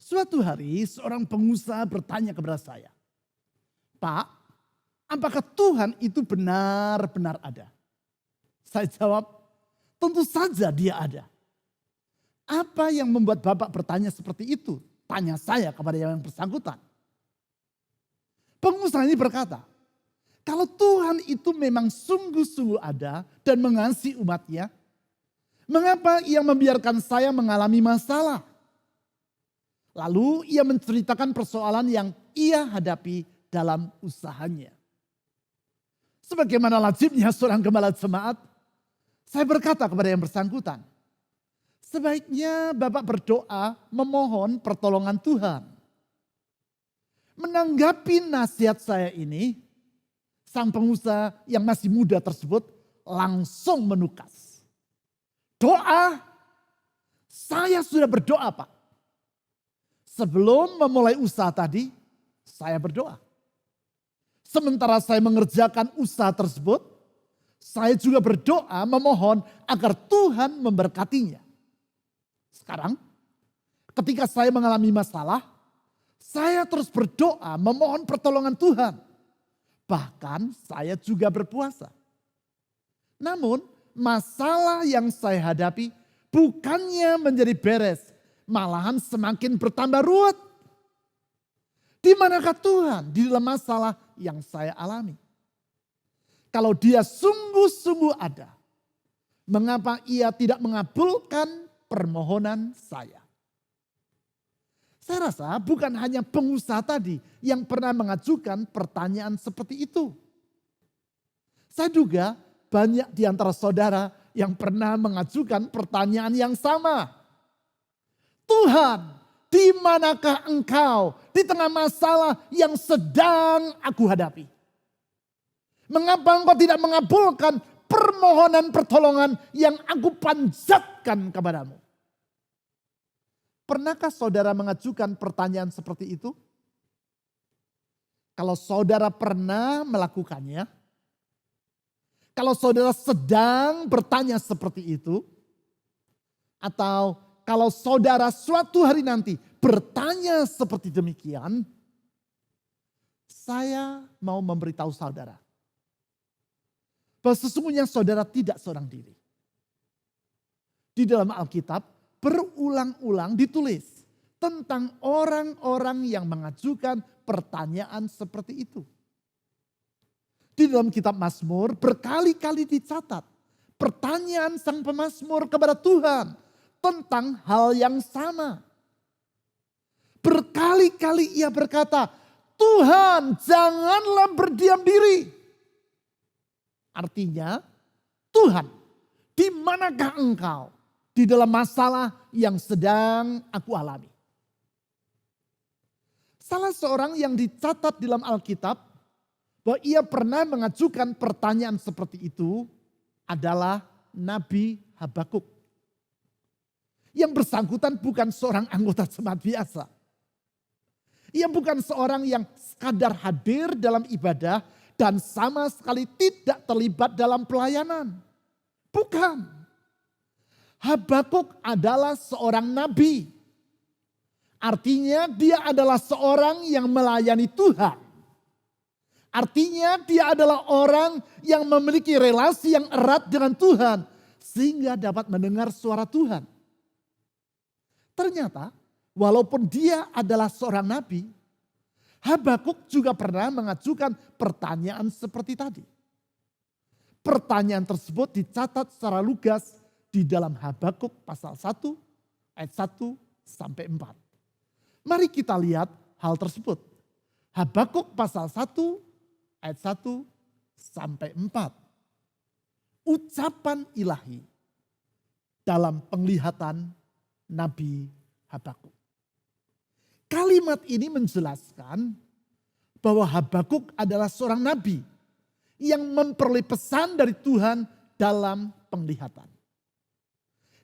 Suatu hari seorang pengusaha bertanya kepada saya, "Pak, apakah Tuhan itu benar-benar ada?" Saya jawab, "Tentu saja dia ada." "Apa yang membuat Bapak bertanya seperti itu?" tanya saya kepada yang bersangkutan. Pengusaha ini berkata, "Kalau Tuhan itu memang sungguh-sungguh ada dan mengasihi umatnya, mengapa ia membiarkan saya mengalami masalah?" Lalu ia menceritakan persoalan yang ia hadapi dalam usahanya. Sebagaimana lazimnya seorang gembala jemaat, saya berkata kepada yang bersangkutan, "Sebaiknya Bapak berdoa memohon pertolongan Tuhan." Menanggapi nasihat saya ini, sang pengusaha yang masih muda tersebut langsung menukas. "Doa? Saya sudah berdoa, Pak. Sebelum memulai usaha tadi, saya berdoa. Sementara saya mengerjakan usaha tersebut, saya juga berdoa memohon agar Tuhan memberkatinya. Sekarang, ketika saya mengalami masalah, saya terus berdoa memohon pertolongan Tuhan. Bahkan saya juga berpuasa. Namun, masalah yang saya hadapi bukannya menjadi beres, malahan semakin bertambah ruwet. Di manakah Tuhan di dalam masalah yang saya alami? Kalau Dia sungguh-sungguh ada, mengapa Ia tidak mengabulkan permohonan saya?" Saya rasa bukan hanya pengusaha tadi yang pernah mengajukan pertanyaan seperti itu. Saya duga banyak di antara saudara yang pernah mengajukan pertanyaan yang sama. "Tuhan, di manakah Engkau di tengah masalah yang sedang aku hadapi? Mengapa Engkau tidak mengabulkan permohonan pertolongan yang aku panjatkan kepadamu?" Pernahkah saudara mengajukan pertanyaan seperti itu? Kalau saudara pernah melakukannya, kalau saudara sedang bertanya seperti itu, atau kalau saudara suatu hari nanti bertanya seperti demikian, saya mau memberitahu saudara bahwa sesungguhnya saudara tidak seorang diri. Di dalam Alkitab berulang-ulang ditulis tentang orang-orang yang mengajukan pertanyaan seperti itu. Di dalam kitab Mazmur berkali-kali dicatat pertanyaan sang pemazmur kepada Tuhan tentang hal yang sama. Berkali-kali ia berkata, "Tuhan, janganlah berdiam diri." Artinya, "Tuhan, di manakah Engkau di dalam masalah yang sedang aku alami?" Salah seorang yang dicatat dalam Alkitab bahwa ia pernah mengajukan pertanyaan seperti itu adalah Nabi Habakuk. Yang bersangkutan bukan seorang anggota jemaat biasa. Ia bukan seorang yang sekadar hadir dalam ibadah dan sama sekali tidak terlibat dalam pelayanan. Bukan. Habakuk adalah seorang nabi. Artinya dia adalah seorang yang melayani Tuhan. Artinya dia adalah orang yang memiliki relasi yang erat dengan Tuhan. Sehingga dapat mendengar suara Tuhan. Ternyata walaupun dia adalah seorang nabi, Habakuk juga pernah mengajukan pertanyaan seperti tadi. Pertanyaan tersebut dicatat secara lugas di dalam Habakuk pasal 1 ayat 1 sampai 4. Mari kita lihat hal tersebut. Habakuk pasal 1 ayat 1 sampai 4. Ucapan ilahi dalam penglihatan Nabi Habakuk. Kalimat ini menjelaskan bahwa Habakuk adalah seorang nabi yang memperoleh pesan dari Tuhan dalam penglihatan.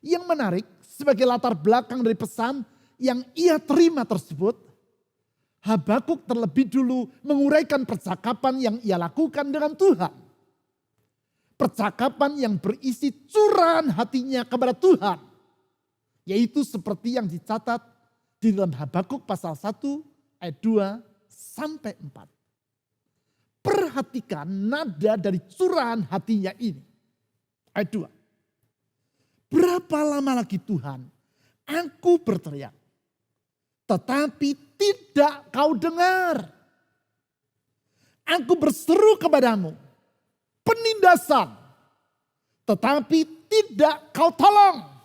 Yang menarik sebagai latar belakang dari pesan yang ia terima tersebut, Habakuk terlebih dulu menguraikan percakapan yang ia lakukan dengan Tuhan. Percakapan yang berisi curahan hatinya kepada Tuhan. Yaitu seperti yang dicatat di di dalam Habakuk pasal 1 ayat 2 sampai 4. Perhatikan nada dari curahan hatinya ini. Ayat 2. Berapa lama lagi Tuhan aku berteriak, tetapi tidak kau dengar. Aku berseru kepadamu, penindasan, tetapi tidak kau tolong.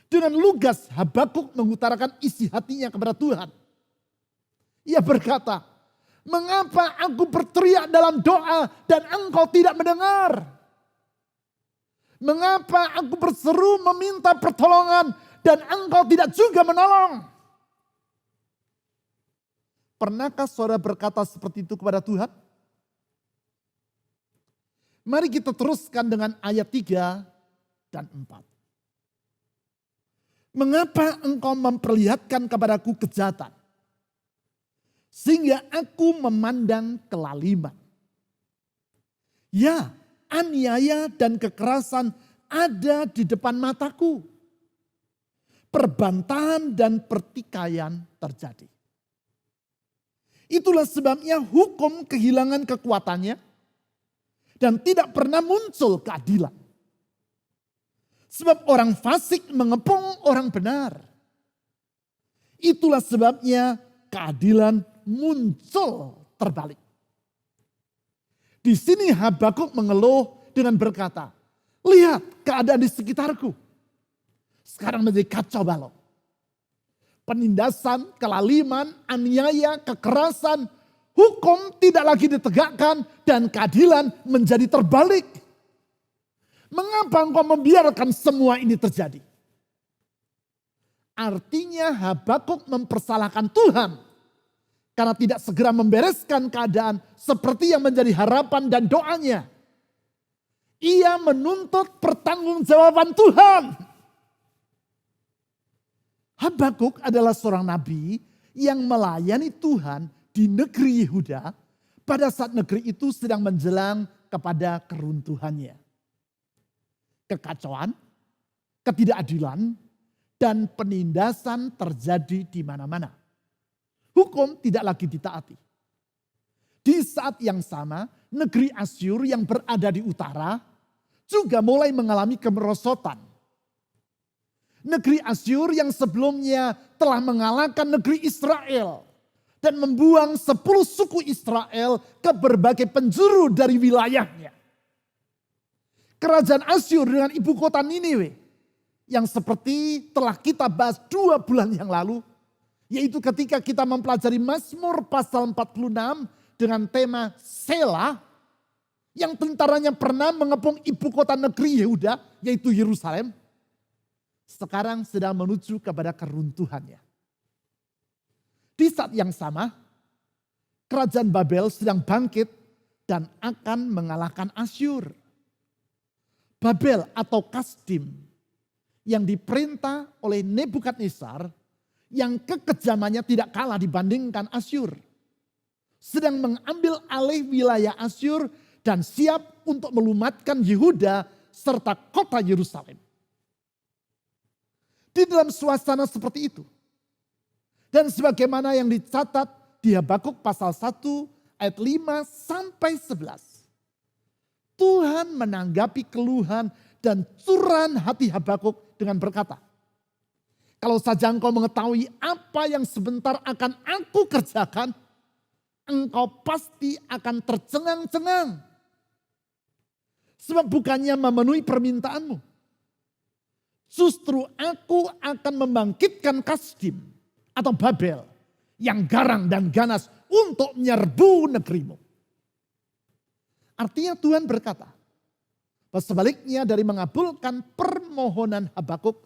Dengan lugas Habakuk mengutarakan isi hatinya kepada Tuhan. Ia berkata, mengapa aku berteriak dalam doa dan engkau tidak mendengar? Mengapa aku berseru meminta pertolongan dan engkau tidak juga menolong? Pernahkah saudara berkata seperti itu kepada Tuhan? Mari kita teruskan dengan ayat 3 dan 4. Mengapa engkau memperlihatkan kepadaku kejahatan, sehingga aku memandang kelaliman? Ya, aniaya dan kekerasan ada di depan mataku. Perbantahan dan pertikaian terjadi. Itulah sebabnya hukum kehilangan kekuatannya dan tidak pernah muncul keadilan. Sebab orang fasik mengepung orang benar. Itulah sebabnya keadilan muncul terbalik. Di sini Habakuk mengeluh dengan berkata, lihat keadaan di sekitarku. Sekarang menjadi kacau balau. Penindasan, kelaliman, aniaya, kekerasan, hukum tidak lagi ditegakkan dan keadilan menjadi terbalik. Mengapa engkau membiarkan semua ini terjadi? Artinya Habakuk mempersalahkan Tuhan karena tidak segera membereskan keadaan seperti yang menjadi harapan dan doanya. Ia menuntut pertanggungjawaban Tuhan. Habakuk adalah seorang nabi yang melayani Tuhan di negeri Yehuda pada saat negeri itu sedang menjelang kepada keruntuhannya. Kekacauan, ketidakadilan, dan penindasan terjadi di mana-mana. Hukum tidak lagi ditaati. Di saat yang sama, negeri Asyur yang berada di utara juga mulai mengalami kemerosotan. Negeri Asyur yang sebelumnya telah mengalahkan negeri Israel dan membuang 10 suku Israel ke berbagai penjuru dari wilayahnya. Kerajaan Asyur dengan ibu kota Niniwe yang seperti telah kita bahas 2 bulan yang lalu, yaitu ketika kita mempelajari Mazmur pasal 46 dengan tema Selah, yang tentaranya pernah mengepung ibu kota negeri Yehuda, yaitu Yerusalem, sekarang sedang menuju kepada keruntuhannya. Di saat yang sama, kerajaan Babel sedang bangkit dan akan mengalahkan Asyur. Babel atau Kasdim yang diperintah oleh Nebukadnezar yang kekejamannya tidak kalah dibandingkan Asyur, sedang mengambil alih wilayah Asyur dan siap untuk melumatkan Yehuda serta kota Yerusalem. Di dalam suasana seperti itu, dan sebagaimana yang dicatat di Habakuk pasal 1 ayat 5 sampai 11. Tuhan menanggapi keluhan dan curahan hati Habakuk dengan berkata, kalau saja engkau mengetahui apa yang sebentar akan aku kerjakan, engkau pasti akan tercengang-cengang. Sebab bukannya memenuhi permintaanmu, justru aku akan membangkitkan Kasdim atau Babel yang garang dan ganas untuk menyerbu negerimu. Artinya Tuhan berkata, bahwa sebaliknya dari mengabulkan permohonan Habakuk,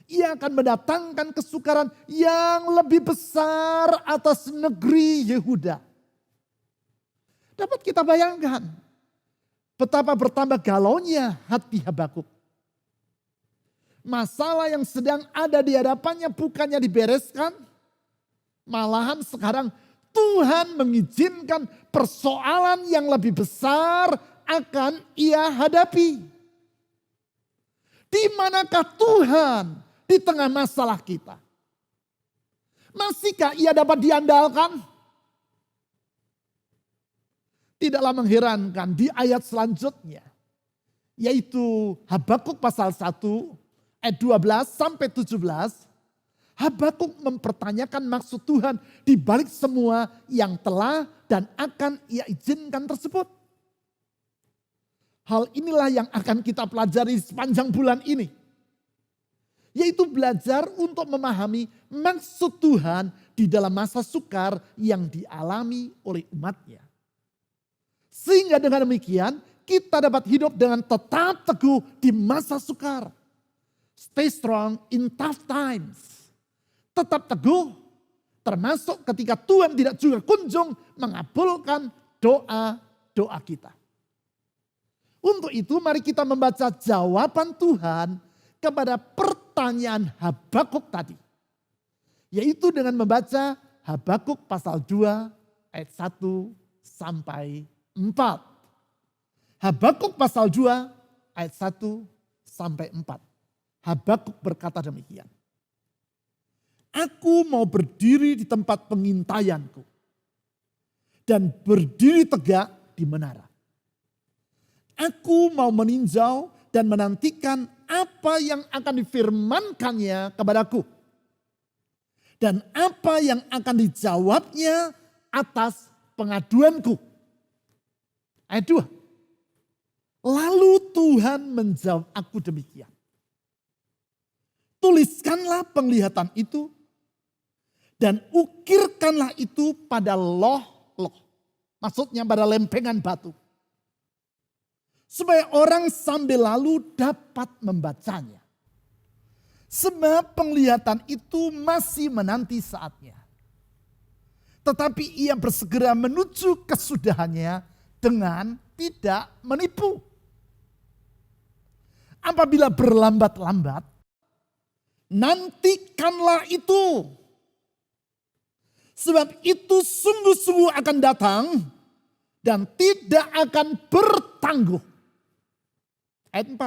ia akan mendatangkan kesukaran yang lebih besar atas negeri Yehuda. Dapat kita bayangkan betapa bertambah galaunya hati Habakuk. Masalah yang sedang ada di hadapannya bukannya dibereskan, malahan sekarang Tuhan mengizinkan persoalan yang lebih besar akan ia hadapi. Di manakah Tuhan di tengah masalah kita. Masihkah ia dapat diandalkan? Tidaklah mengherankan di ayat selanjutnya, yaitu Habakuk pasal 1 ayat 12 sampai 17. Habakuk mempertanyakan maksud Tuhan di balik semua yang telah dan akan ia izinkan tersebut. Hal inilah yang akan kita pelajari sepanjang bulan ini. Yaitu belajar untuk memahami maksud Tuhan di dalam masa sukar yang dialami oleh umatnya. Sehingga dengan demikian kita dapat hidup dengan tetap teguh di masa sukar. Stay strong in tough times. Tetap teguh termasuk ketika Tuhan tidak juga kunjung mengabulkan doa-doa kita. Untuk itu mari kita membaca jawaban Tuhan kepada pertanyaan Habakuk tadi. Yaitu dengan membaca Habakuk pasal 2 ayat 1 sampai 4. Habakuk pasal 2 ayat 1 sampai 4. Habakuk berkata demikian. Aku mau berdiri di tempat pengintaianku dan berdiri tegak di menara. Aku mau meninjau dan menantikan apa yang akan difirmankannya kepadaku. Dan apa yang akan dijawabnya atas pengaduanku. Ayat 2. Lalu Tuhan menjawab aku demikian. Tuliskanlah penglihatan itu dan ukirkanlah itu pada loh-loh. Maksudnya pada lempengan batu. Supaya orang sambil lalu dapat membacanya. Sebab penglihatan itu masih menanti saatnya. Tetapi ia bersegera menuju kesudahannya dengan tidak menipu. Apabila berlambat-lambat, nantikanlah itu. Sebab itu sungguh-sungguh akan datang dan tidak akan bertangguh. Ayat 4.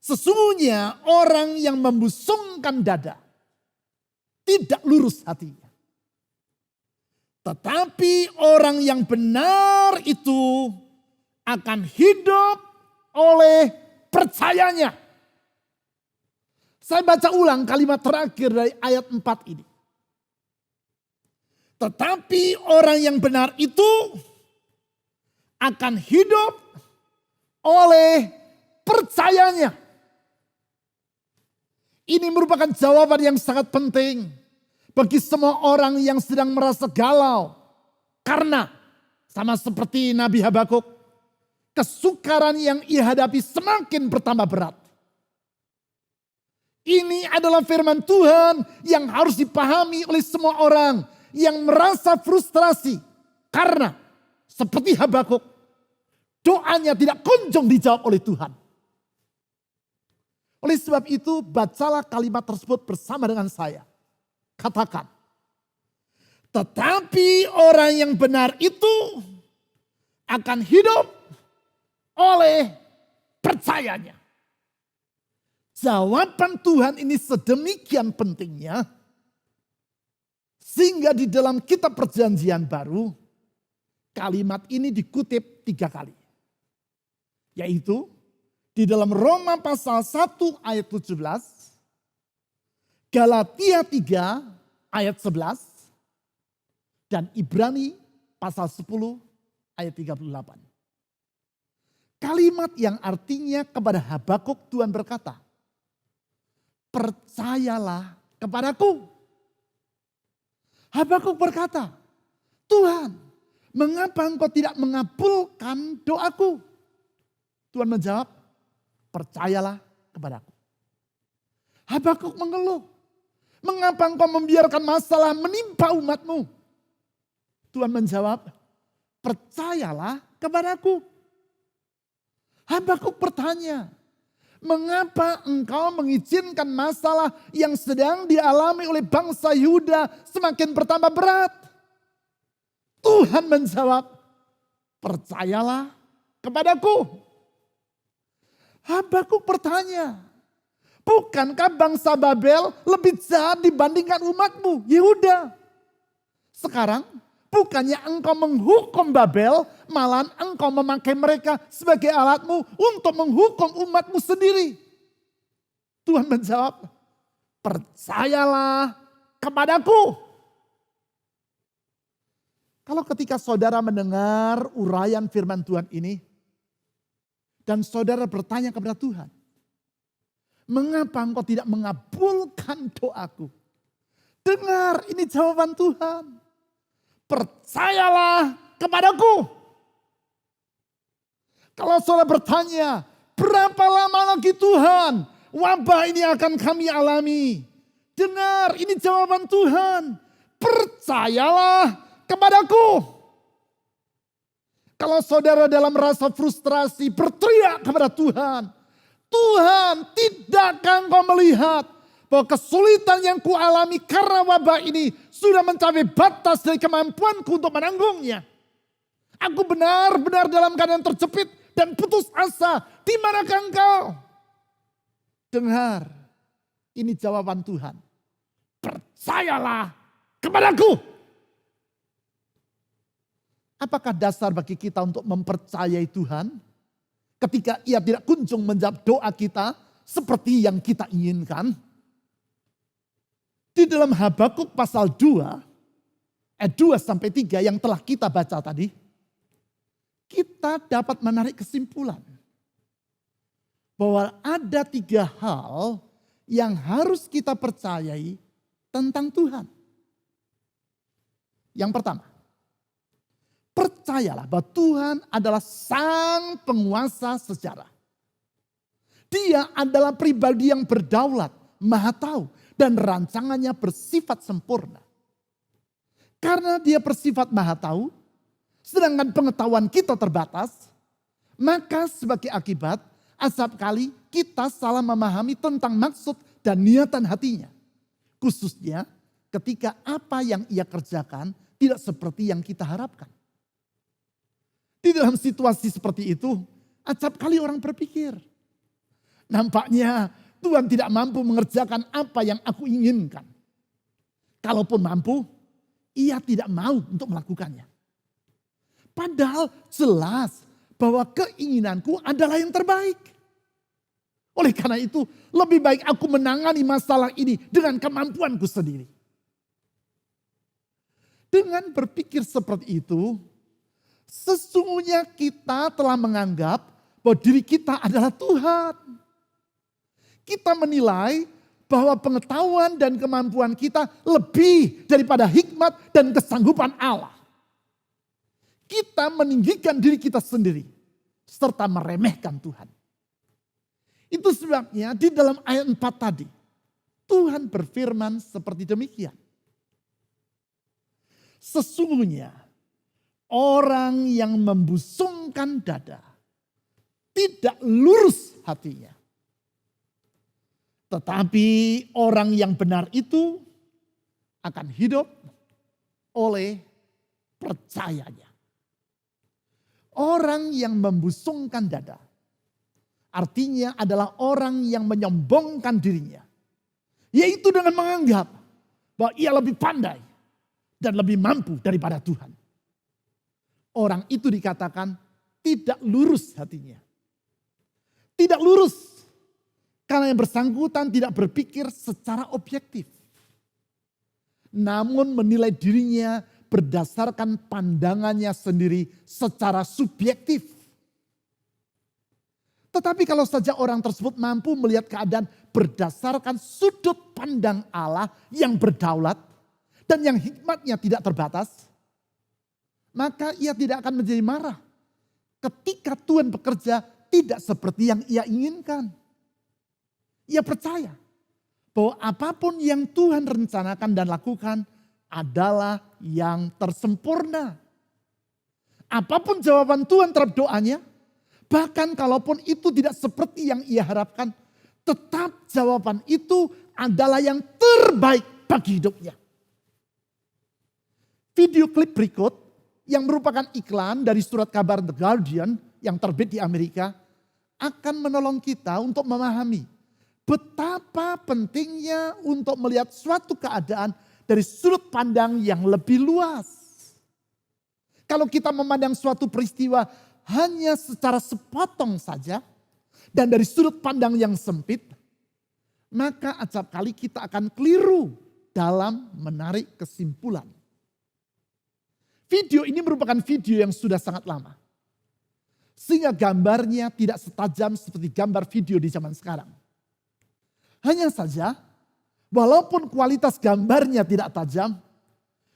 Sesungguhnya orang yang membusungkan dada tidak lurus hatinya. Tetapi orang yang benar itu akan hidup oleh percayanya. Saya baca ulang kalimat terakhir dari ayat 4 ini. Tetapi orang yang benar itu akan hidup oleh percayanya. Ini merupakan jawaban yang sangat penting bagi semua orang yang sedang merasa galau. Karena sama seperti Nabi Habakuk, kesukaran yang ia hadapi semakin bertambah berat. Ini adalah firman Tuhan yang harus dipahami oleh semua orang yang merasa frustrasi. Karena seperti Habakuk, doanya tidak kunjung dijawab oleh Tuhan. Oleh sebab itu, bacalah kalimat tersebut bersama dengan saya. Katakan, tetapi orang yang benar itu akan hidup oleh percayanya. Jawaban Tuhan ini sedemikian pentingnya, sehingga di dalam kitab Perjanjian Baru, kalimat ini dikutip 3 kali. Yaitu di dalam Roma pasal 1 ayat 17, Galatia 3 ayat 11, dan Ibrani pasal 10 ayat 38. Kalimat yang artinya kepada Habakuk Tuhan berkata, percayalah kepadaku. Habakuk berkata, Tuhan, mengapa engkau tidak mengabulkan doaku? Tuhan menjawab, percayalah kepadaku. Habakuk mengeluh, mengapa engkau membiarkan masalah menimpa umatmu? Tuhan menjawab, percayalah kepadaku. Habakuk bertanya, mengapa engkau mengizinkan masalah yang sedang dialami oleh bangsa Yuda semakin bertambah berat? Tuhan menjawab, percayalah kepadaku. Habakuk bertanya, Bukankah bangsa Babel lebih jahat dibandingkan umatmu, Yehuda? Sekarang bukannya engkau menghukum Babel, malahan engkau memakai mereka sebagai alatmu untuk menghukum umatmu sendiri. Tuhan menjawab, percayalah kepadaku. Kalau ketika saudara mendengar uraian firman Tuhan ini, dan saudara bertanya kepada Tuhan, mengapa engkau tidak mengabulkan doaku? Dengar, ini jawaban Tuhan. Percayalah kepadaku. Kalau saudara bertanya, berapa lama lagi Tuhan wabah ini akan kami alami? Dengar, ini jawaban Tuhan. Percayalah kepadaku. Kalau saudara dalam rasa frustrasi berteriak kepada Tuhan, Tuhan, tidakkah engkau melihat bahwa kesulitan yang kualami karena wabah ini sudah mencapai batas dari kemampuanku untuk menanggungnya. Aku benar-benar dalam keadaan terjepit dan putus asa. Di manakah engkau? Dengar, ini jawaban Tuhan. Percayalah kepadaku. Apakah dasar bagi kita untuk mempercayai Tuhan? Ketika ia tidak kunjung menjawab doa kita seperti yang kita inginkan. Di dalam Habakuk pasal 2, ayat 2-3 yang telah kita baca tadi, kita dapat menarik kesimpulan bahwa ada 3 hal yang harus kita percayai tentang Tuhan. Yang pertama, percayalah bahwa Tuhan adalah sang penguasa sejarah. Dia adalah pribadi yang berdaulat, maha tahu, dan rancangannya bersifat sempurna. Karena dia bersifat maha tahu, sedangkan pengetahuan kita terbatas, maka sebagai akibat, acap kali kita salah memahami tentang maksud dan niatan hatinya. Khususnya ketika apa yang ia kerjakan tidak seperti yang kita harapkan. Di dalam situasi seperti itu, acap kali orang berpikir, nampaknya Tuhan tidak mampu mengerjakan apa yang aku inginkan. Kalaupun mampu, ia tidak mau untuk melakukannya. Padahal jelas bahwa keinginanku adalah yang terbaik. Oleh karena itu, lebih baik aku menangani masalah ini dengan kemampuanku sendiri. Dengan berpikir seperti itu, sesungguhnya kita telah menganggap bahwa diri kita adalah Tuhan. Kita menilai bahwa pengetahuan dan kemampuan kita lebih daripada hikmat dan kesanggupan Allah. Kita meninggikan diri kita sendiri serta meremehkan Tuhan. Itu sebabnya di dalam ayat 4 tadi Tuhan berfirman seperti demikian. Sesungguhnya orang yang membusungkan dada tidak lurus hatinya. Tetapi orang yang benar itu akan hidup oleh percayanya. Orang yang membusungkan dada artinya adalah orang yang menyombongkan dirinya. Yaitu dengan menganggap bahwa ia lebih pandai dan lebih mampu daripada Tuhan. Orang itu dikatakan tidak lurus hatinya. Tidak lurus. Karena yang bersangkutan tidak berpikir secara objektif. Namun menilai dirinya berdasarkan pandangannya sendiri secara subjektif. Tetapi kalau saja orang tersebut mampu melihat keadaan berdasarkan sudut pandang Allah yang berdaulat dan yang hikmatnya tidak terbatas, maka ia tidak akan menjadi marah ketika Tuhan bekerja tidak seperti yang ia inginkan. Ia percaya bahwa apapun yang Tuhan rencanakan dan lakukan adalah yang tersempurna. Apapun jawaban Tuhan terhadap doanya, bahkan kalaupun itu tidak seperti yang ia harapkan, tetap jawaban itu adalah yang terbaik bagi hidupnya. Video klip berikut yang merupakan iklan dari surat kabar The Guardian yang terbit di Amerika akan menolong kita untuk memahami betapa pentingnya untuk melihat suatu keadaan dari sudut pandang yang lebih luas. Kalau kita memandang suatu peristiwa hanya secara sepotong saja dan dari sudut pandang yang sempit, maka acap kali kita akan keliru dalam menarik kesimpulan. Video ini merupakan video yang sudah sangat lama. Sehingga gambarnya tidak setajam seperti gambar video di zaman sekarang. Hanya saja, walaupun kualitas gambarnya tidak tajam,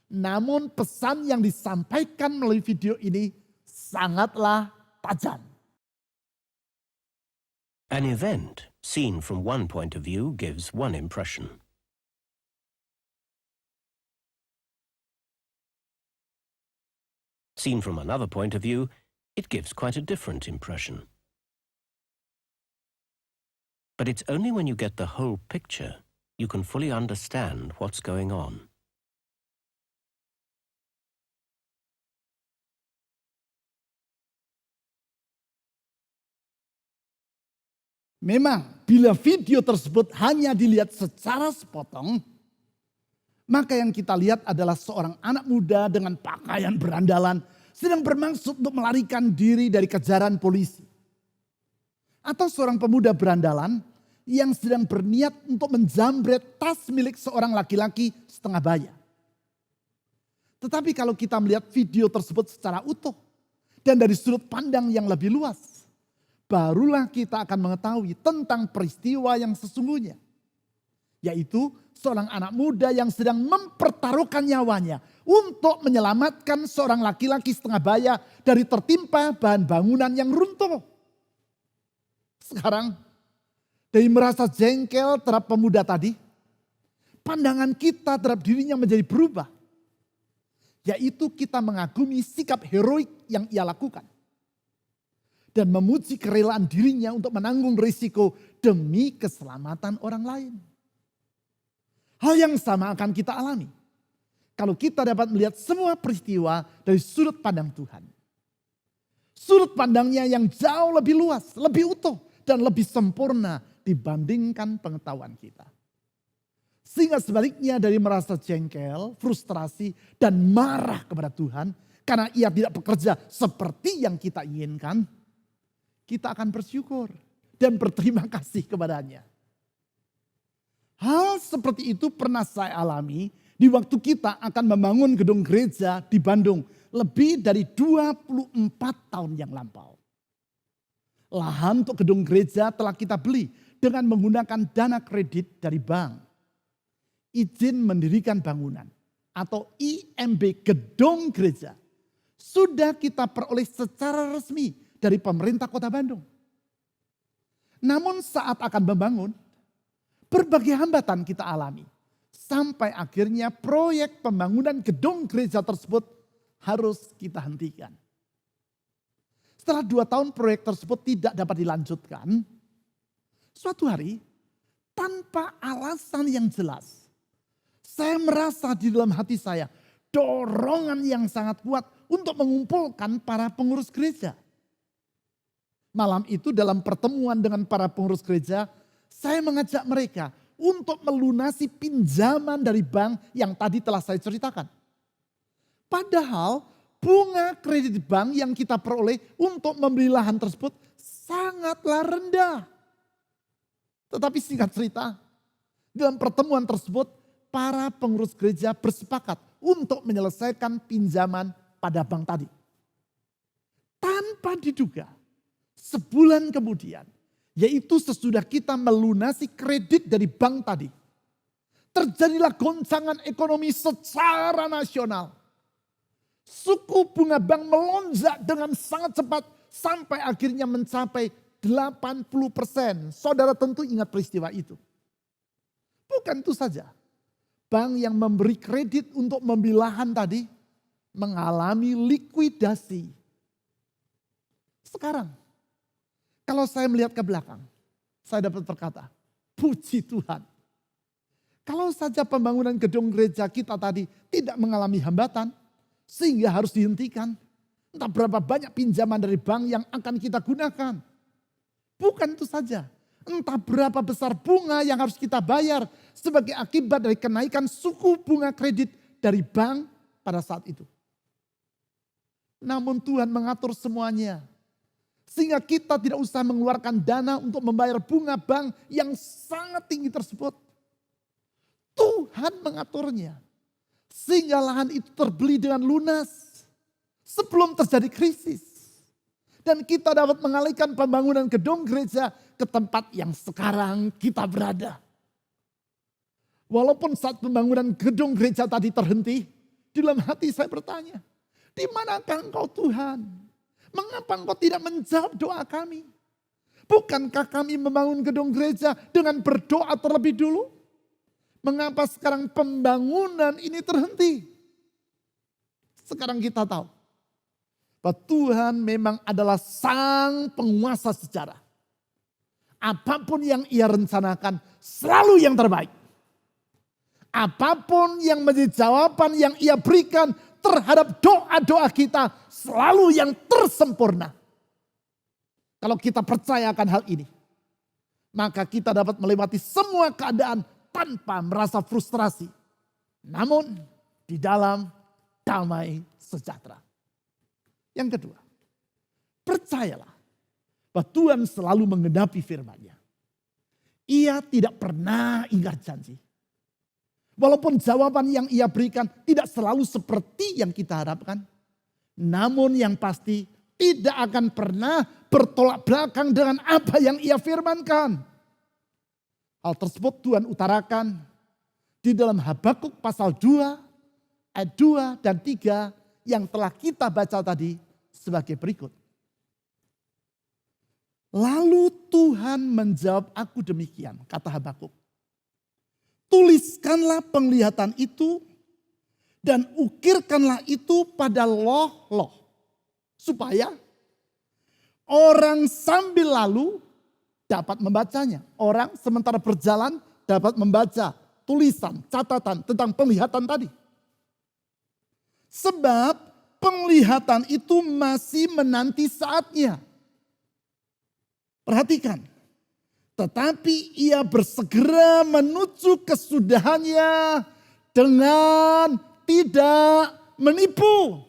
namun pesan yang disampaikan melalui video ini sangatlah tajam. An event seen from one point of view gives one impression. Seen from another point of view, it gives quite a different impression. But it's only when you get the whole picture you can fully understand what's going on. Memang bila video tersebut hanya dilihat secara sepotong, maka yang kita lihat adalah seorang anak muda dengan pakaian berandalan sedang bermaksud untuk melarikan diri dari kejaran polisi. Atau seorang pemuda berandalan yang sedang berniat untuk menjamret tas milik seorang laki-laki setengah baya. Tetapi kalau kita melihat video tersebut secara utuh dan dari sudut pandang yang lebih luas, barulah kita akan mengetahui tentang peristiwa yang sesungguhnya. Yaitu seorang anak muda yang sedang mempertaruhkan nyawanya untuk menyelamatkan seorang laki-laki setengah baya dari tertimpa bahan bangunan yang runtuh. Sekarang dari merasa jengkel terhadap pemuda tadi, pandangan kita terhadap dirinya menjadi berubah. Yaitu kita mengagumi sikap heroik yang ia lakukan. Dan memuji kerelaan dirinya untuk menanggung risiko demi keselamatan orang lain. Hal yang sama akan kita alami kalau kita dapat melihat semua peristiwa dari sudut pandang Tuhan. Sudut pandangnya yang jauh lebih luas, lebih utuh, dan lebih sempurna dibandingkan pengetahuan kita. Sehingga sebaliknya dari merasa jengkel, frustrasi, dan marah kepada Tuhan karena ia tidak bekerja seperti yang kita inginkan, kita akan bersyukur dan berterima kasih kepadanya. Hal seperti itu pernah saya alami di waktu kita akan membangun gedung gereja di Bandung lebih dari 24 tahun yang lampau. Lahan untuk gedung gereja telah kita beli dengan menggunakan dana kredit dari bank. Izin mendirikan bangunan atau IMB gedung gereja sudah kita peroleh secara resmi dari pemerintah Kota Bandung. Namun saat akan membangun, berbagai hambatan kita alami. Sampai akhirnya proyek pembangunan gedung gereja tersebut harus kita hentikan. Setelah 2 tahun proyek tersebut tidak dapat dilanjutkan, suatu hari tanpa alasan yang jelas, saya merasa di dalam hati saya dorongan yang sangat kuat untuk mengumpulkan para pengurus gereja. Malam itu dalam pertemuan dengan para pengurus gereja, saya mengajak mereka untuk melunasi pinjaman dari bank yang tadi telah saya ceritakan. Padahal bunga kredit bank yang kita peroleh untuk membeli lahan tersebut sangatlah rendah. Tetapi singkat cerita, dalam pertemuan tersebut para pengurus gereja bersepakat untuk menyelesaikan pinjaman pada bank tadi. Tanpa diduga, sebulan kemudian, yaitu sesudah kita melunasi kredit dari bank tadi, terjadilah goncangan ekonomi secara nasional. Suku bunga bank melonjak dengan sangat cepat sampai akhirnya mencapai 80%. Saudara tentu ingat peristiwa itu. Bukan itu saja. Bank yang memberi kredit untuk membeli lahan tadi mengalami likuidasi. Sekarang, kalau saya melihat ke belakang, saya dapat berkata, puji Tuhan. Kalau saja pembangunan gedung gereja kita tadi tidak mengalami hambatan, sehingga harus dihentikan. Entah berapa banyak pinjaman dari bank yang akan kita gunakan. Bukan itu saja. Entah berapa besar bunga yang harus kita bayar sebagai akibat dari kenaikan suku bunga kredit dari bank pada saat itu. Namun Tuhan mengatur semuanya. Sehingga kita tidak usah mengeluarkan dana untuk membayar bunga bank yang sangat tinggi tersebut. Tuhan mengaturnya. Sehingga lahan itu terbeli dengan lunas sebelum terjadi krisis. Dan kita dapat mengalihkan pembangunan gedung gereja ke tempat yang sekarang kita berada. Walaupun saat pembangunan gedung gereja tadi terhenti, di dalam hati saya bertanya, di manakah engkau Tuhan? Mengapa engkau tidak menjawab doa kami? Bukankah kami membangun gedung gereja dengan berdoa terlebih dulu? Mengapa sekarang pembangunan ini terhenti? Sekarang kita tahu bahwa Tuhan memang adalah sang penguasa sejarah. Apapun yang ia rencanakan selalu yang terbaik. Apapun yang menjadi jawaban yang ia berikan terhadap doa-doa kita selalu yang tersempurna. Kalau kita percaya akan hal ini, maka kita dapat melewati semua keadaan tanpa merasa frustrasi. Namun di dalam damai sejahtera. Yang kedua, percayalah bahwa Tuhan selalu menggenapi firman-Nya. Ia tidak pernah ingkar janji. Walaupun jawaban yang ia berikan tidak selalu seperti yang kita harapkan. Namun yang pasti tidak akan pernah bertolak belakang dengan apa yang ia firmankan. Hal tersebut Tuhan utarakan di dalam Habakuk pasal 2, ayat 2 dan 3 yang telah kita baca tadi sebagai berikut. Lalu Tuhan menjawab aku demikian, kata Habakuk. Tuliskanlah penglihatan itu dan ukirkanlah itu pada loh-loh. Supaya orang sambil lalu dapat membacanya. Orang sementara berjalan dapat membaca tulisan, catatan tentang penglihatan tadi. Sebab penglihatan itu masih menanti saatnya. Perhatikan. Tetapi ia bersegera menuju kesudahannya dengan tidak menipu.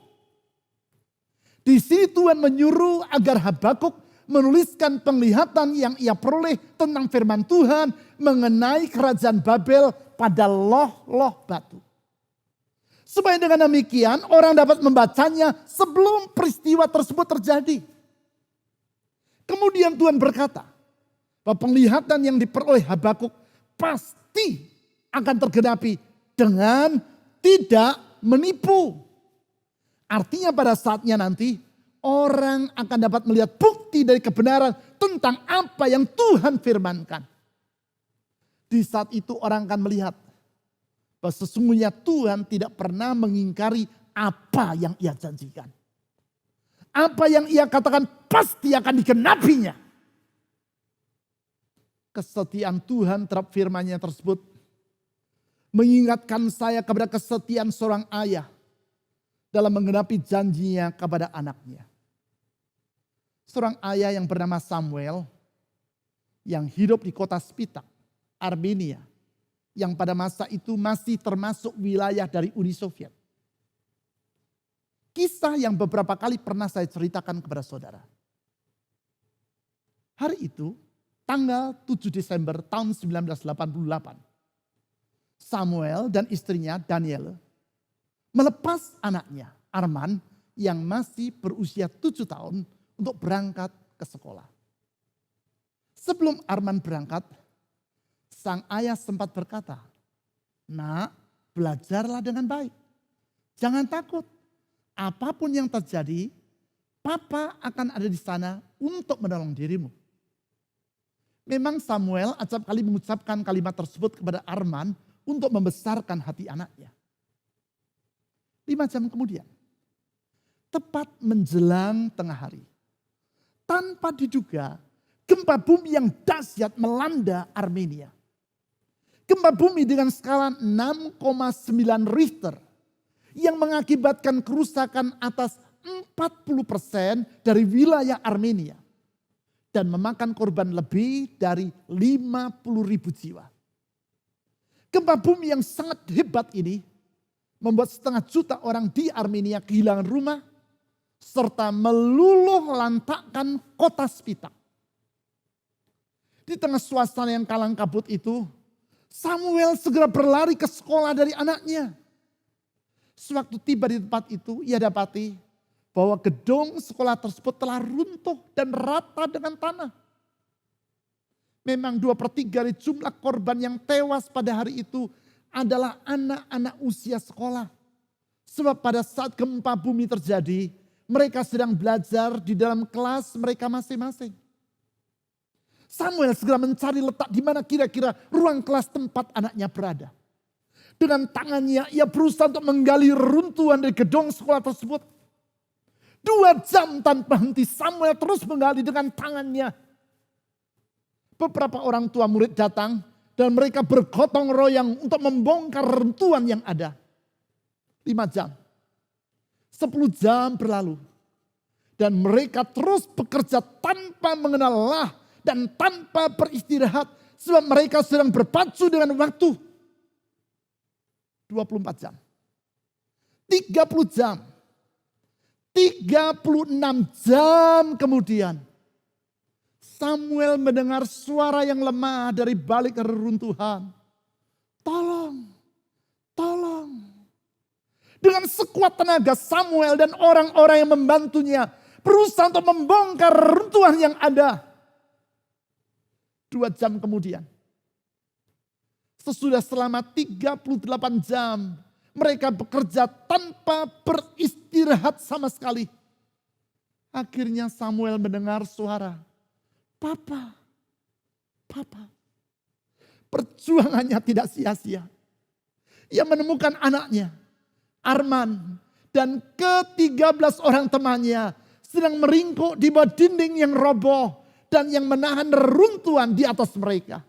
Di sini Tuhan menyuruh agar Habakuk menuliskan penglihatan yang ia peroleh tentang firman Tuhan mengenai kerajaan Babel pada loh-loh batu. Supaya dengan demikian orang dapat membacanya sebelum peristiwa tersebut terjadi. Kemudian Tuhan berkata, bahwa penglihatan yang diperoleh Habakuk pasti akan tergenapi dengan tidak menipu. Artinya pada saatnya nanti orang akan dapat melihat bukti dari kebenaran tentang apa yang Tuhan firmankan. Di saat itu orang akan melihat bahwa sesungguhnya Tuhan tidak pernah mengingkari apa yang ia janjikan. Apa yang ia katakan pasti akan digenapinya. Kesetiaan Tuhan terhadap firman-Nya tersebut mengingatkan saya kepada kesetiaan seorang ayah dalam menggenapi janjinya kepada anaknya. Seorang ayah yang bernama Samuel yang hidup di kota Spitak, Armenia, yang pada masa itu masih termasuk wilayah dari Uni Soviet. Kisah yang beberapa kali pernah saya ceritakan kepada saudara. Hari itu, tanggal 7 Desember tahun 1988. Samuel dan istrinya Daniel melepas anaknya Arman yang masih berusia 7 tahun untuk berangkat ke sekolah. Sebelum Arman berangkat, sang ayah sempat berkata, "Nak, belajarlah dengan baik. Jangan takut. Apapun yang terjadi, Papa akan ada di sana untuk menolong dirimu." Memang Samuel acap kali mengucapkan kalimat tersebut kepada Arman untuk membesarkan hati anaknya. 5 jam kemudian, tepat menjelang tengah hari, tanpa diduga gempa bumi yang dahsyat melanda Armenia. Gempa bumi dengan skala 6,9 Richter yang mengakibatkan kerusakan atas 40% dari wilayah Armenia. dan memakan korban lebih dari 50.000 jiwa. Gempa bumi yang sangat hebat ini membuat 500 juta orang di Armenia kehilangan rumah serta meluluh lantakkan kota Spitak. Di tengah suasana yang kalang kabut itu, Samuel segera berlari ke sekolah dari anaknya. Sewaktu tiba di tempat itu, ia dapati bahwa gedung sekolah tersebut telah runtuh dan rata dengan tanah. Memang 2/3 dari jumlah korban yang tewas pada hari itu adalah anak-anak usia sekolah. Sebab pada saat gempa bumi terjadi, mereka sedang belajar di dalam kelas mereka masing-masing. Samuel segera mencari letak di mana kira-kira ruang kelas tempat anaknya berada. Dengan tangannya ia berusaha untuk menggali runtuhan dari gedung sekolah tersebut. 2 jam tanpa henti Samuel terus menggali dengan tangannya. Beberapa orang tua murid datang dan mereka bergotong royong untuk membongkar runtuhan yang ada. 5 jam. 10 jam berlalu. Dan mereka terus bekerja tanpa mengenal lelah dan tanpa beristirahat. Sebab mereka sedang berpacu dengan waktu. 24 jam. 30 jam. 36 jam kemudian. Samuel mendengar suara yang lemah dari balik reruntuhan. Tolong, tolong. Dengan sekuat tenaga Samuel dan orang-orang yang membantunya berusaha untuk membongkar reruntuhan yang ada. 2 jam kemudian. Sesudah selama 38 jam mereka bekerja tanpa beristirahat sama sekali. Akhirnya Samuel mendengar suara, "Papa, Papa." Perjuangannya tidak sia-sia. Ia menemukan anaknya, Arman, dan ke-13 orang temannya sedang meringkuk di bawah dinding yang roboh dan yang menahan reruntuhan di atas mereka.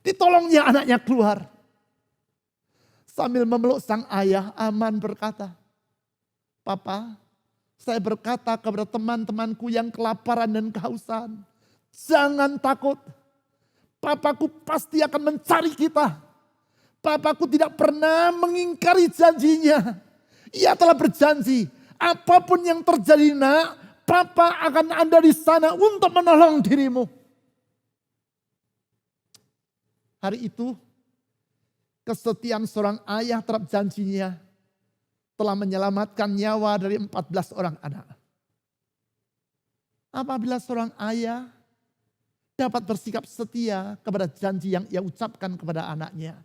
Ditolongnya anaknya keluar. Sambil memeluk sang ayah, Arman berkata, "Papa, saya berkata kepada teman-temanku yang kelaparan dan kehausan, jangan takut. Papaku pasti akan mencari kita. Papaku tidak pernah mengingkari janjinya. Ia telah berjanji, apapun yang terjadi nak, Papa akan ada di sana untuk menolong dirimu." Hari itu, kesetiaan seorang ayah terhadap janjinya telah menyelamatkan nyawa dari 14 orang anak. Apabila seorang ayah dapat bersikap setia kepada janji yang ia ucapkan kepada anaknya,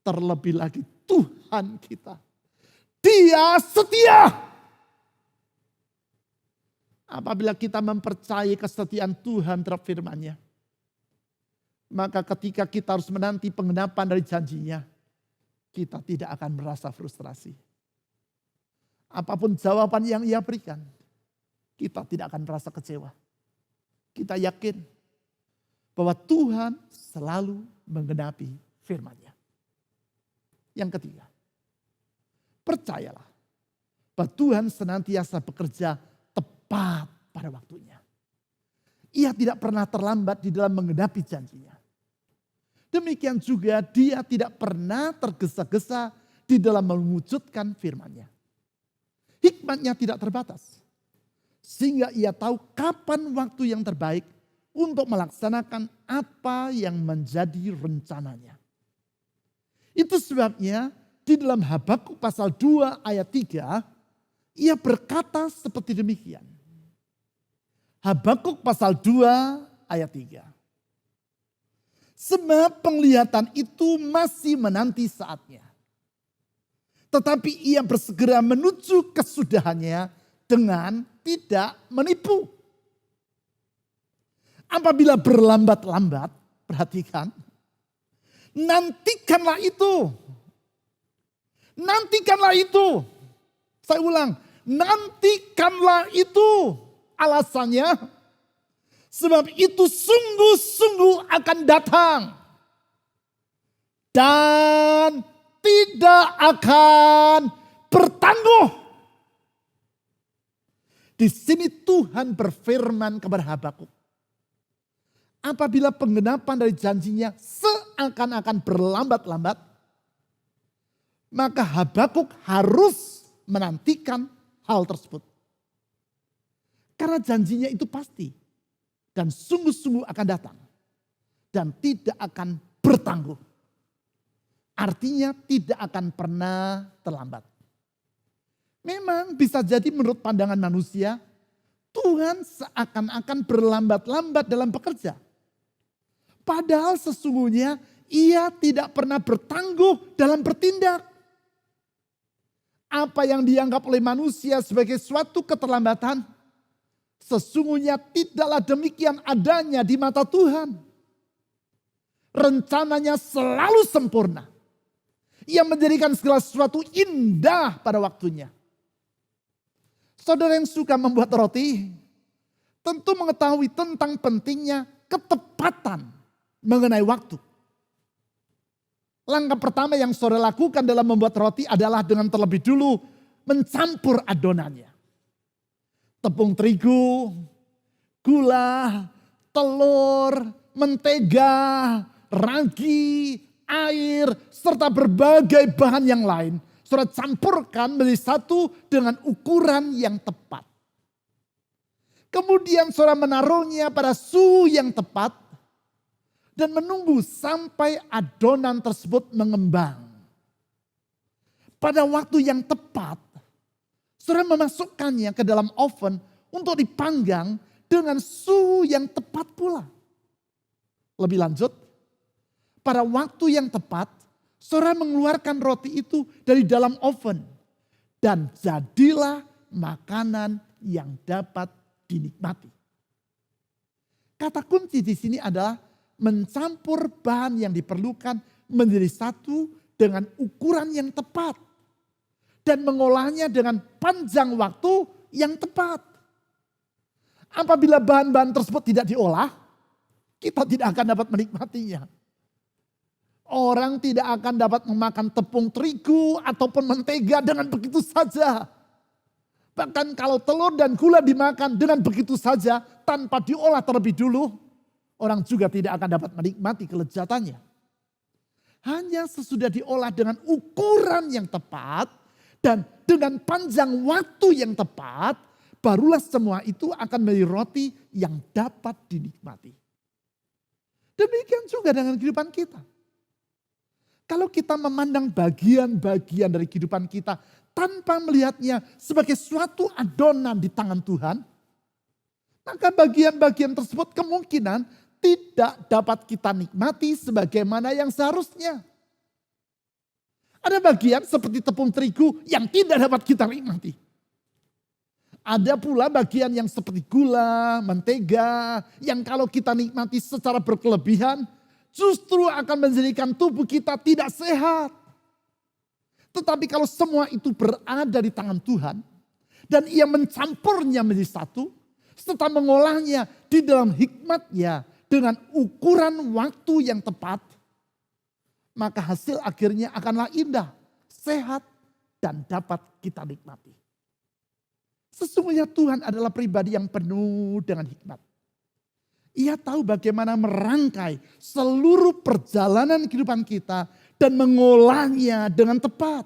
terlebih lagi Tuhan kita. Dia setia. Apabila kita mempercayai kesetiaan Tuhan terhadap firman-Nya, maka ketika kita harus menanti penggenapan dari janjinya, kita tidak akan merasa frustrasi. Apapun jawaban yang ia berikan, kita tidak akan merasa kecewa. Kita yakin bahwa Tuhan selalu menggenapi firman-Nya. Yang ketiga, percayalah bahwa Tuhan senantiasa bekerja tepat pada waktunya. Ia tidak pernah terlambat di dalam menggenapi janjinya. Demikian juga dia tidak pernah tergesa-gesa di dalam mewujudkan firman-Nya. Hikmat-Nya tidak terbatas. Sehingga ia tahu kapan waktu yang terbaik untuk melaksanakan apa yang menjadi rencananya. Itu sebabnya di dalam Habakuk pasal 2 ayat 3, ia berkata seperti demikian. Habakuk pasal 2 ayat 3. Sebab penglihatan itu masih menanti saatnya. Tetapi ia bersegera menuju kesudahannya dengan tidak menipu. Apabila berlambat-lambat, perhatikan, nantikanlah itu. Nantikanlah itu. Saya ulang, nantikanlah itu. Alasannya, sebab itu sungguh-sungguh akan datang. Dan tidak akan bertangguh. Di sini Tuhan berfirman kepada Habakuk. Apabila penggenapan dari janjinya seakan-akan berlambat-lambat, maka Habakuk harus menantikan hal tersebut. Karena janjinya itu pasti dan sungguh-sungguh akan datang dan tidak akan bertangguh. Artinya tidak akan pernah terlambat. Memang bisa jadi menurut pandangan manusia, Tuhan seakan-akan berlambat-lambat dalam bekerja. Padahal sesungguhnya ia tidak pernah bertangguh dalam bertindak. Apa yang dianggap oleh manusia sebagai suatu keterlambatan, sesungguhnya tidaklah demikian adanya di mata Tuhan. Rencananya selalu sempurna. Ia menjadikan segala sesuatu indah pada waktunya. Saudara yang suka membuat roti, tentu mengetahui tentang pentingnya ketepatan mengenai waktu. Langkah pertama yang saudara lakukan dalam membuat roti adalah dengan terlebih dulu mencampur adonannya. Tepung terigu, gula, telur, mentega, ragi, air, serta berbagai bahan yang lain. Saudara campurkan menjadi satu dengan ukuran yang tepat. Kemudian saudara menaruhnya pada suhu yang tepat dan menunggu sampai adonan tersebut mengembang. Pada waktu yang tepat, saudara memasukkannya ke dalam oven untuk dipanggang dengan suhu yang tepat pula. Lebih lanjut, pada waktu yang tepat, saudara mengeluarkan roti itu dari dalam oven. Dan jadilah makanan yang dapat dinikmati. Kata kunci di sini adalah mencampur bahan yang diperlukan menjadi satu dengan ukuran yang tepat. Dan mengolahnya dengan panjang waktu yang tepat. Apabila bahan-bahan tersebut tidak diolah, kita tidak akan dapat menikmatinya. Orang tidak akan dapat memakan tepung terigu ataupun mentega dengan begitu saja. Bahkan kalau telur dan gula dimakan dengan begitu saja tanpa diolah terlebih dulu, orang juga tidak akan dapat menikmati kelezatannya. Hanya sesudah diolah dengan ukuran yang tepat dan dengan panjang waktu yang tepat, barulah semua itu akan menjadi roti yang dapat dinikmati. Demikian juga dengan kehidupan kita. Kalau kita memandang bagian-bagian dari kehidupan kita tanpa melihatnya sebagai suatu adonan di tangan Tuhan, maka bagian-bagian tersebut kemungkinan tidak dapat kita nikmati sebagaimana yang seharusnya. Ada bagian seperti tepung terigu yang tidak dapat kita nikmati. Ada pula bagian yang seperti gula, mentega, yang kalau kita nikmati secara berkelebihan, justru akan menjadikan tubuh kita tidak sehat. Tetapi kalau semua itu berada di tangan Tuhan, dan ia mencampurnya menjadi satu, serta mengolahnya di dalam hikmat-Nya dengan ukuran waktu yang tepat, maka hasil akhirnya akanlah indah, sehat, dan dapat kita nikmati. Sesungguhnya Tuhan adalah pribadi yang penuh dengan hikmat. Ia tahu bagaimana merangkai seluruh perjalanan kehidupan kita dan mengolahnya dengan tepat.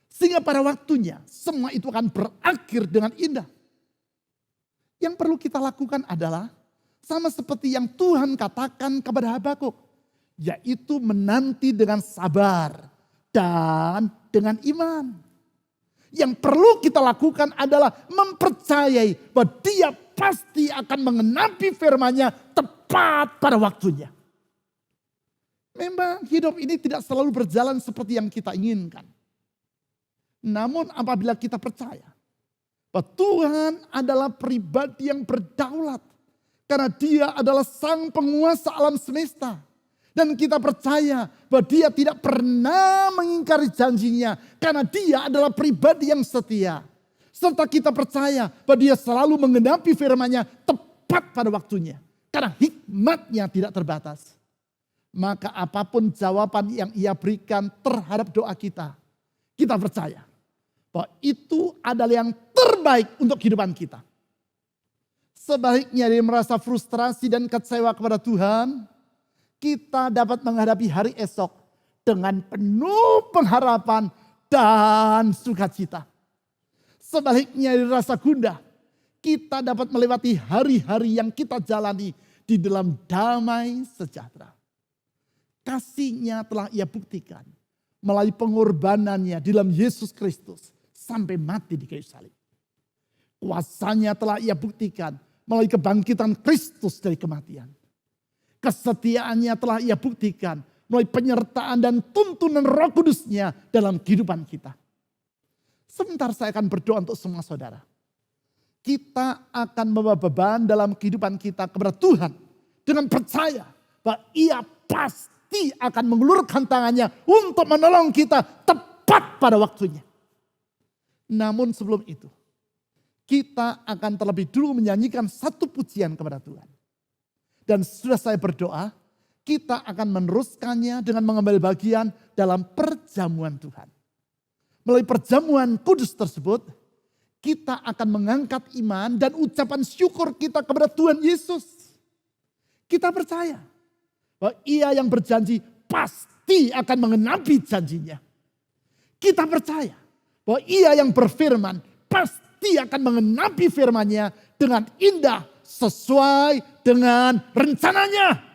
Sehingga pada waktunya semua itu akan berakhir dengan indah. Yang perlu kita lakukan adalah sama seperti yang Tuhan katakan kepada Habakuk, yaitu menanti dengan sabar dan dengan iman. Yang perlu kita lakukan adalah mempercayai bahwa Dia pasti akan mengenapi firman-Nya tepat pada waktunya. Memang hidup ini tidak selalu berjalan seperti yang kita inginkan. Namun apabila kita percaya bahwa Tuhan adalah pribadi yang berdaulat, karena Dia adalah sang penguasa alam semesta. Dan kita percaya bahwa Dia tidak pernah mengingkari janjinya. Karena Dia adalah pribadi yang setia. Serta kita percaya bahwa Dia selalu menggenapi firman-Nya tepat pada waktunya. Karena hikmat-Nya tidak terbatas. Maka apapun jawaban yang Ia berikan terhadap doa kita, kita percaya bahwa itu adalah yang terbaik untuk kehidupan kita. Sebaliknya dia merasa frustrasi dan kecewa kepada Tuhan, kita dapat menghadapi hari esok dengan penuh pengharapan dan sukacita. Sebaliknya dari rasa gundah, kita dapat melewati hari-hari yang kita jalani di dalam damai sejahtera. Kasih-Nya telah Ia buktikan melalui pengorbanannya di dalam Yesus Kristus sampai mati di kayu salib. Kuasa-Nya telah Ia buktikan melalui kebangkitan Kristus dari kematian. Kesetiaan-Nya telah Ia buktikan melalui penyertaan dan tuntunan Roh Kudus-Nya dalam kehidupan kita. Sebentar saya akan berdoa untuk semua saudara. Kita akan membawa beban dalam kehidupan kita kepada Tuhan dengan percaya bahwa Ia pasti akan mengulurkan tangannya untuk menolong kita tepat pada waktunya. Namun sebelum itu, kita akan terlebih dulu menyanyikan satu pujian kepada Tuhan. Dan sudah saya berdoa, kita akan meneruskannya dengan mengambil bagian dalam perjamuan Tuhan. Melalui perjamuan kudus tersebut, kita akan mengangkat iman dan ucapan syukur kita kepada Tuhan Yesus. Kita percaya bahwa Ia yang berjanji pasti akan mengenapi janjinya. Kita percaya bahwa Ia yang berfirman pasti akan mengenapi firman-Nya dengan indah sesuai dengan rencananya.